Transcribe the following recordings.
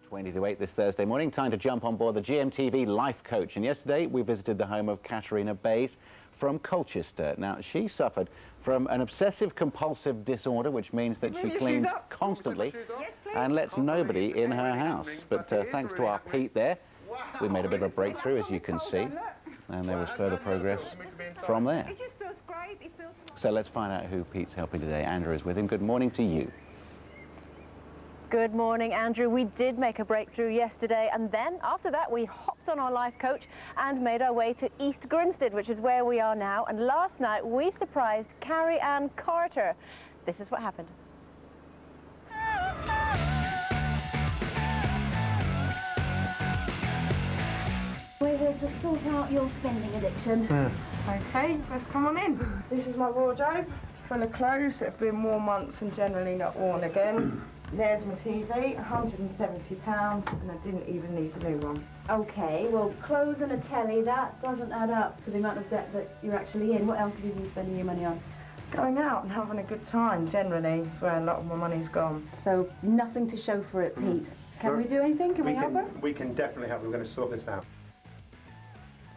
20 to 8 this Thursday morning. Time to jump on board the GMTV Life Coach. And yesterday we visited the home of Katerina Bays from Colchester. Now, she suffered from an obsessive-compulsive disorder, which means that she cleans constantly and lets nobody in her house. But thanks to our Pete there, we made a bit of a breakthrough, as you can see. And there was further progress from there. It just feels great. It feels... So let's find out who Pete's helping today. Andrew is with him. Good morning to you. Good morning, Andrew. We did make a breakthrough yesterday, and then after that we hopped on our life coach and made our way to East Grinstead, which is where we are now. And last night we surprised Carrie Ann Carter. This is what happened. We're here to sort out your spending addiction. Okay, let's come on in. This is my wardrobe full of clothes that have been worn once and generally not worn again. There's my TV, £170, and I didn't even need a new one. Okay, well, clothes and a telly, that doesn't add up to the amount of debt that you're actually in. What else have you been spending your money on? Going out and having a good time, generally, is where a lot of my money's gone. So, nothing to show for it, Pete. Can we do anything? Can we help her? We can definitely help her. We're going to sort this out.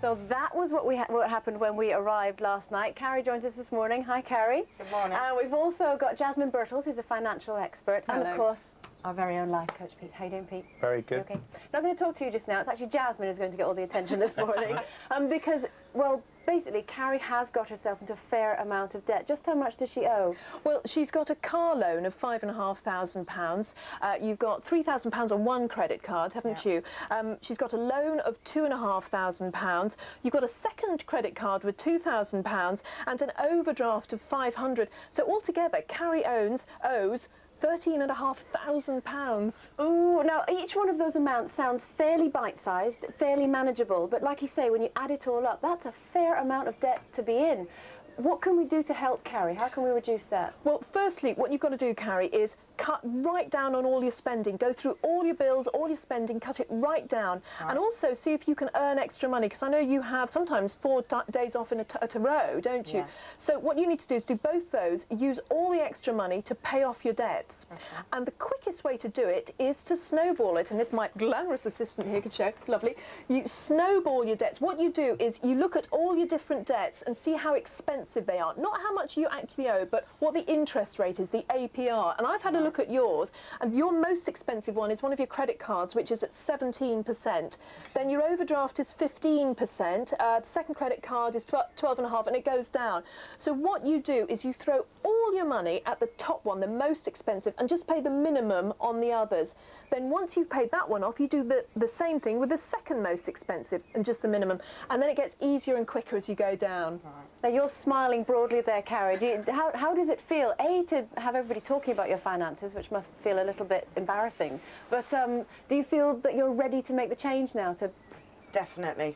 So that was what happened when we arrived last night. Carrie joins us this morning. Hi, Carrie. Good morning. And we've also got Jasmine Birtles, who's a financial expert. Hello. And, of course, our very own life coach, Pete. How you doing, Pete? Very good. Okay. Not going to talk to you just now. It's actually Jasmine who's going to get all the attention this morning. Because, well, basically, Carrie has got herself into a fair amount of debt. Just how much does she owe? Well, she's got a car loan of £5,500. You've got £3,000 on one credit card, haven't you? She's got a loan of £2,500. You've got a second credit card with £2,000 and an overdraft of £500. So altogether, Carrie owes £13,500. Ooh, now each one of those amounts sounds fairly bite-sized, fairly manageable, but like you say, when you add it all up, that's a fair amount of debt to be in. What can we do to help Carrie? How can we reduce that? Well, firstly, what you've got to do, Carrie, is cut right down on all your spending. Go through all your bills, all your spending, cut it right down. Right. And also see if you can earn extra money, because I know you have sometimes 4 days off in at a row, don't you? Yeah. So what you need to do is do both those, use all the extra money to pay off your debts. Okay. And the quickest way to do it is to snowball it. And if my glamorous assistant here could check, lovely, you snowball your debts. What you do is you look at all your different debts and see how expensive they are. Not how much you actually owe, but what the interest rate is, the APR. And I've had a look at yours, and your most expensive one is one of your credit cards, which is at 17%. Then your overdraft is 15%. The second credit card is 12.5%, and it goes down. So what you do is you throw all your money at the top one, the most expensive, and just pay the minimum on the others. Then once you've paid that one off, you do the same thing with the second most expensive and just the minimum. And then it gets easier and quicker as you go down. Right. Now you're smiling broadly there, Carrie. How does it feel, A, to have everybody talking about your finances, which must feel a little bit embarrassing, but do you feel that you're ready to make the change now? Definitely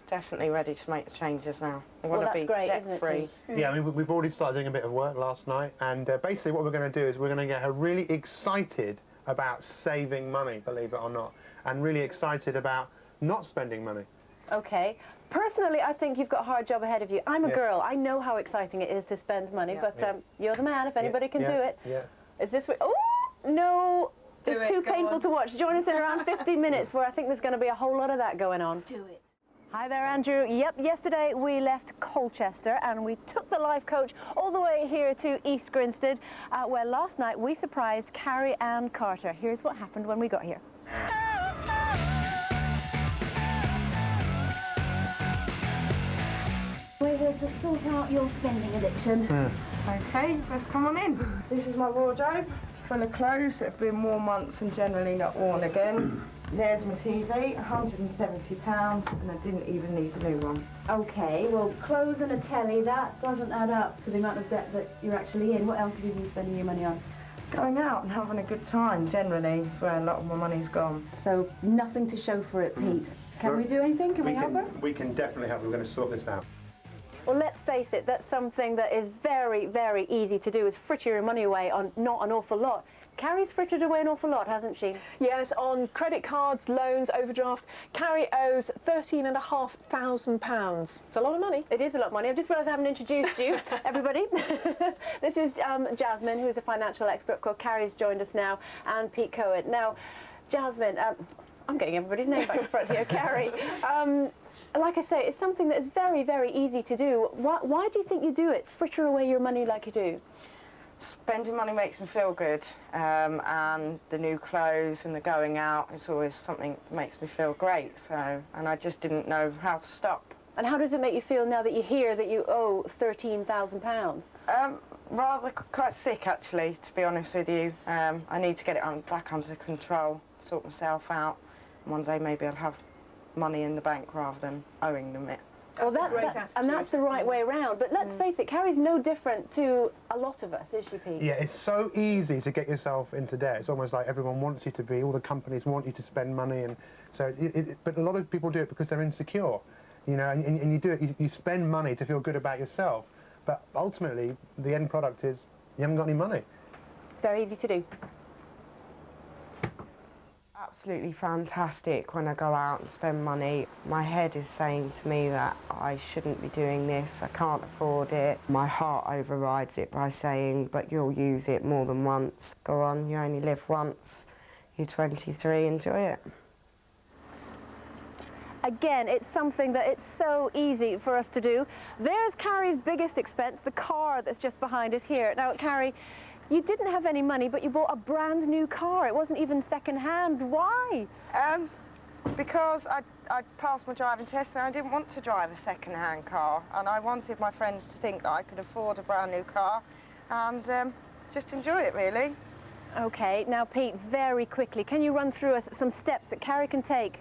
ready to make the changes now. I want to be debt-free. Yeah, I mean, we've already started doing a bit of work last night, and basically what we're going to do is we're going to get her really excited about saving money, believe it or not, and really excited about not spending money. Okay. Personally, I think you've got a hard job ahead of you. I'm a girl. I know how exciting it is to spend money, but you're the man if anybody can do it. Yeah. Is this... Oh, no. It's too painful to watch. Join us in around 15 minutes where I think there's going to be a whole lot of that going on. Do it. Hi there, Andrew. Yep, yesterday we left Colchester and we took the life coach all the way here to East Grinstead, where last night we surprised Carrie Ann Carter. Here's what happened when we got here. We're here to sort out your spending addiction. Okay, let's come on in. This is my wardrobe full of clothes that have been worn once and generally not worn again. There's my TV, £170, and I didn't even need a new one. Okay, well, clothes and a telly, that doesn't add up to the amount of debt that you're actually in. What else have you been spending your money on? Going out and having a good time, generally, is where a lot of my money's gone. So, nothing to show for it, Pete. Can we do anything? Can we help her? We can definitely help her. We're going to sort this out. Well, let's face it, that's something that is very, very easy to do, is fritter your money away on not an awful lot. Carrie's frittered away an awful lot, hasn't she? Yes, on credit cards, loans, overdraft, Carrie owes £13,500. It's a lot of money. It is a lot of money. I've just realised I haven't introduced you, everybody. This is Jasmine, who is a financial expert. Of course, Carrie's joined us now, and Pete Cohen. Now, Jasmine, I'm getting everybody's name back to front here, Carrie. Like I say, it's something that is very, very easy to do. Why do you think you do it? Fritter away your money like you do? Spending money makes me feel good, and the new clothes and the going out is always something that makes me feel great. So, and I just didn't know how to stop. And how does it make you feel now that you hear that you owe £13,000? Rather quite sick, actually, to be honest with you. I need to get it back under control, sort myself out. One day maybe I'll have money in the bank rather than owing them it. Well, and that's the right way around. But let's face it, Carrie's no different to a lot of us, is she, Pete? Yeah, it's so easy to get yourself into debt. It's almost like everyone wants you to be, all the companies want you to spend money, and so but a lot of people do it because they're insecure, you know, and you do it, you spend money to feel good about yourself, but ultimately the end product is you haven't got any money. It's very easy to do. Absolutely fantastic when I go out and spend money. My head is saying to me that I shouldn't be doing this, I can't afford it. My heart overrides it by saying, but you'll use it more than once. Go on, you only live once. You're 23, enjoy it. Again, it's something that it's so easy for us to do. There's Carrie's biggest expense, the car that's just behind us here. Now, Carrie, you didn't have any money, but you bought a brand new car. It wasn't even second-hand. Why? Because I'd passed my driving test and I didn't want to drive a second-hand car, and I wanted my friends to think that I could afford a brand new car and just enjoy it, really. Okay, now Pete, very quickly, can you run through us some steps that Carrie can take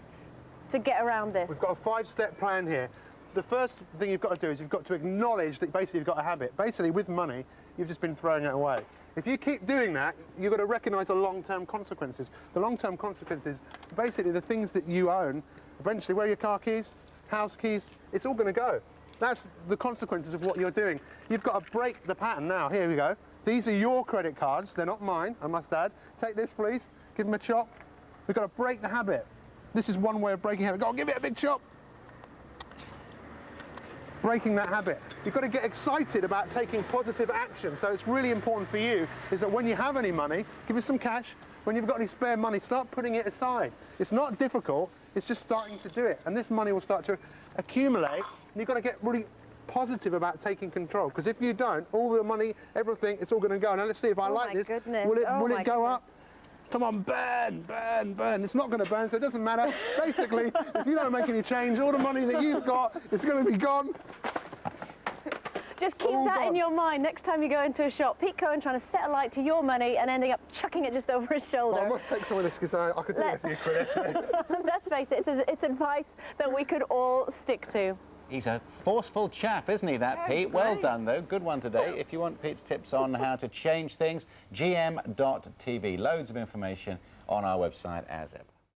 to get around this? We've got a 5-step plan here. The first thing you've got to do is you've got to acknowledge that basically you've got a habit. Basically, with money, you've just been throwing it away. If you keep doing that, you've got to recognise the long-term consequences. The long-term consequences, basically the things that you own, eventually where are your car keys, house keys, it's all going to go. That's the consequences of what you're doing. You've got to break the pattern now. Here we go. These are your credit cards. They're not mine, I must add. Take this, please. Give them a chop. We've got to break the habit. This is one way of breaking habit. Go on, give it a big chop. Breaking that habit. You've got to get excited about taking positive action. So it's really important for you is that when you have any money, give us some cash. When you've got any spare money, start putting it aside. It's not difficult, it's just starting to do it. And this money will start to accumulate, and you've got to get really positive about taking control. Because if you don't, all the money, everything, it's all going to go. Now let's see if I like this. Goodness. Will it go up? Come on, burn, burn, burn. It's not going to burn, so it doesn't matter. Basically, if you don't make any change, all the money that you've got is going to be gone. Just keep that in your mind next time you go into a shop. Pete Cohen trying to set a light to your money and ending up chucking it just over his shoulder. Well, I must take some of this because I could do it a few quid. Let's face it, it's advice that we could all stick to. He's a forceful chap, isn't he, that Pete? Well done, though. Good one today. If you want Pete's tips on how to change things, gm.tv. Loads of information on our website as ever.